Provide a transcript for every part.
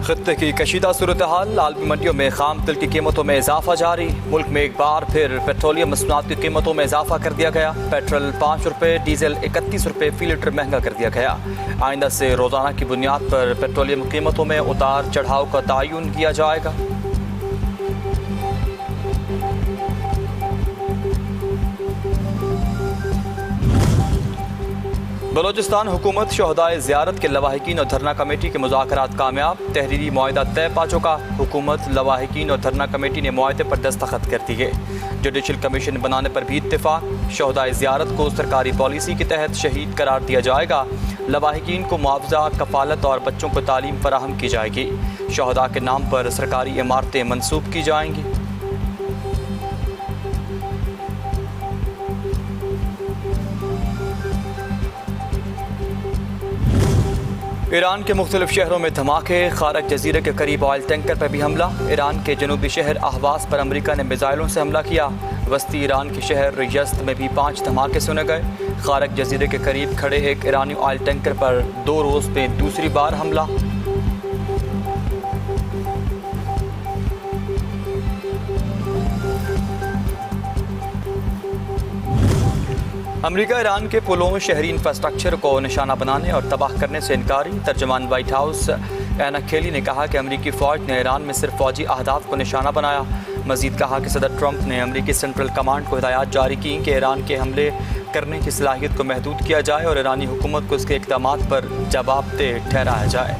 خطے کی کشیدہ صورتحال، عالمی منڈیوں میں خام تیل کی قیمتوں میں اضافہ جاری۔ ملک میں ایک بار پھر پیٹرولیم مصنوعات کی قیمتوں میں اضافہ کر دیا گیا۔ پیٹرول 5 روپے، ڈیزل 31 روپے فی لیٹر مہنگا کر دیا گیا۔ آئندہ سے روزانہ کی بنیاد پر پیٹرولیم قیمتوں میں اتار چڑھاؤ کا تعین کیا جائے گا۔ بلوچستان حکومت شہدائے زیارت کے لواحقین اور دھرنا کمیٹی کے مذاکرات کامیاب، تحریری معاہدہ طے پا چکا۔ حکومت، لواحقین اور دھرنا کمیٹی نے معاہدے پر دستخط کر دیے۔ جوڈیشل کمیشن بنانے پر بھی اتفاق۔ شہدائے زیارت کو سرکاری پالیسی کے تحت شہید قرار دیا جائے گا۔ لواحقین کو معاوضہ، کفالت اور بچوں کو تعلیم فراہم کی جائے گی۔ شہداء کے نام پر سرکاری عمارتیں منسوب کی جائیں گی۔ ایران کے مختلف شہروں میں دھماکے، خارق جزیرے کے قریب آئل ٹینکر پر بھی حملہ۔ ایران کے جنوبی شہر اہواز پر امریکہ نے میزائلوں سے حملہ کیا۔ وسطی ایران کے شہر یزد میں بھی 5 دھماکے سنے گئے۔ خارق جزیرے کے قریب کھڑے ایک ایرانی آئل ٹینکر پر 2 روز میں دوسری بار حملہ۔ امریکہ ایران کے پلوں، شہری انفراسٹرکچر کو نشانہ بنانے اور تباہ کرنے سے انکاری۔ ترجمان وائٹ ہاؤس اینا کیلی نے کہا کہ امریکی فوج نے ایران میں صرف فوجی اہداف کو نشانہ بنایا۔ مزید کہا کہ صدر ٹرمپ نے امریکی سینٹرل کمانڈ کو ہدایات جاری کی کہ ایران کے حملے کرنے کی صلاحیت کو محدود کیا جائے اور ایرانی حکومت کو اس کے اقدامات پر جواب دہ ٹھہرایا جائے۔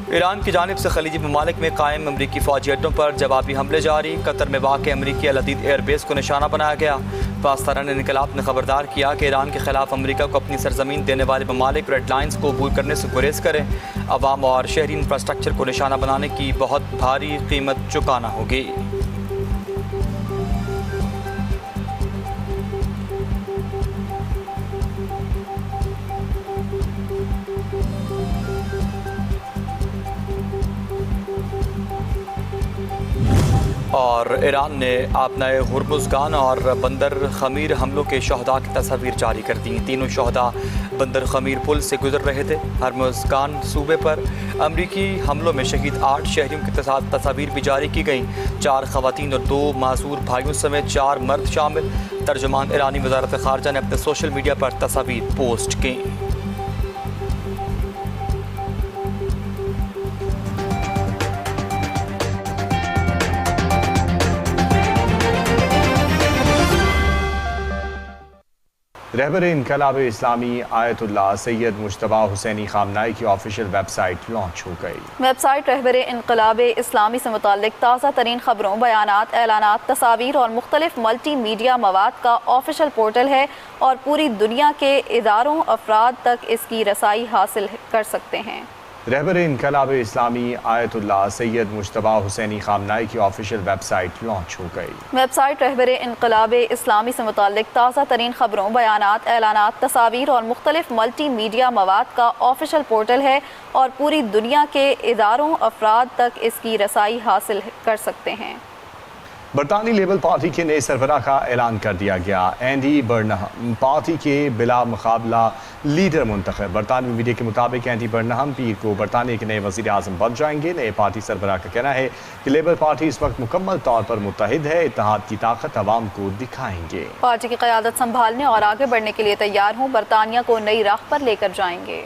ایران کی جانب سے خلیجی ممالک میں قائم امریکی فوجی اڈوں پر جوابی حملے جاری۔ قطر میں واقع امریکی العدید ایئر بیس کو نشانہ بنایا گیا۔ پاسداران انقلاب نے خبردار کیا کہ ایران کے خلاف امریکہ کو اپنی سرزمین دینے والے ممالک ریڈ لائنز کو عبور کرنے سے گریز کرے۔ عوام اور شہری انفراسٹرکچر کو نشانہ بنانے کی بہت بھاری قیمت چکانا ہوگی۔ اور ایران نے آبنائے ہرمزگان اور بندر خمیر حملوں کے شہداء کی تصاویر جاری کر دیں۔ تینوں شہداء بندر خمیر پل سے گزر رہے تھے۔ ہرمزگان صوبے پر امریکی حملوں میں شہید 8 شہریوں کی تصاویر بھی جاری کی گئیں۔ 4 خواتین اور 2 معذور بھائیوں سمیت 4 مرد شامل۔ ترجمان ایرانی وزارت خارجہ نے اپنے سوشل میڈیا پر تصاویر پوسٹ کیں۔ رہبر انقلاب اسلامی آیت اللہ سید مجتبیٰ حسینی خامنہئی کی آفیشیل ویب سائٹ لانچ ہو گئی۔ ویب سائٹ رہبر انقلاب اسلامی سے متعلق تازہ ترین خبروں، بیانات، اعلانات، تصاویر اور مختلف ملٹی میڈیا مواد کا آفیشیل پورٹل ہے اور پوری دنیا کے اداروں، افراد تک اس کی رسائی حاصل کر سکتے ہیں۔ رہبر انقلاب اسلامی آیت اللہ سید مجتبیٰ حسینی خامنہئی کی آفیشیل ویب سائٹ لانچ ہو گئی۔ ویب سائٹ رہبر انقلاب اسلامی سے متعلق تازہ ترین خبروں، بیانات، اعلانات، تصاویر اور مختلف ملٹی میڈیا مواد کا آفیشیل پورٹل ہے اور پوری دنیا کے اداروں، افراد تک اس کی رسائی حاصل کر سکتے ہیں۔ برطانوی لیبر پارٹی کے نئے سربراہ کا اعلان کر دیا گیا۔ اینڈی برنہم پارٹی کے بلا مقابلہ لیڈر منتخب۔ برطانوی میڈیا کے مطابق اینڈی برنہم پیر کو برطانیہ کے نئے وزیر اعظم بن جائیں گے۔ نئے پارٹی سربراہ کا کہنا ہے کہ لیبر پارٹی اس وقت مکمل طور پر متحد ہے، اتحاد کی طاقت عوام کو دکھائیں گے۔ پارٹی کی قیادت سنبھالنے اور آگے بڑھنے کے لیے تیار ہوں، برطانیہ کو نئی راہ پر لے کر جائیں گے۔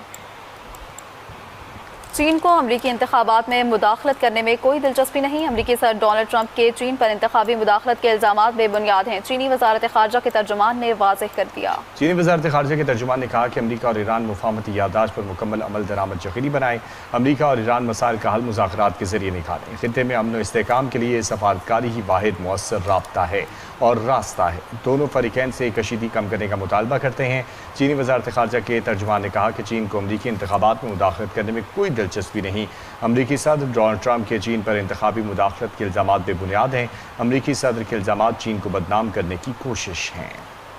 چین کو امریکی انتخابات میں مداخلت کرنے میں کوئی دلچسپی نہیں۔ امریکی صدر ڈونلڈ ٹرمپ کے چین پر انتخابی مداخلت کے الزامات بے بنیاد ہیں، چینی وزارت خارجہ کے ترجمان نے واضح کر دیا۔ چینی وزارت خارجہ کے ترجمان نے کہا کہ امریکہ اور ایران مفاہمتی یادداشت پر مکمل عمل درآمد یقینی بنائیں۔ امریکہ اور ایران مسائل کا حل مذاکرات کے ذریعے نکالیں۔ خطے میں امن و استحکام کے لیے سفارتکاری ہی واحد مؤثر رابطہ ہے اور راستہ ہے۔ دونوں فریقین سے کشیدگی کم کرنے کا مطالبہ کرتے ہیں۔ چینی وزارت خارجہ کے ترجمان نے کہا کہ چین کو امریکی انتخابات میں مداخلت کرنے میں کوئی دلچسپی نہیں۔ امریکی صدر ڈونلڈ ٹرمپ کے چین پر انتخابی مداخلت کے الزامات بے بنیاد ہیں۔ امریکی صدر کے الزامات چین کو بدنام کرنے کی کوشش ہیں۔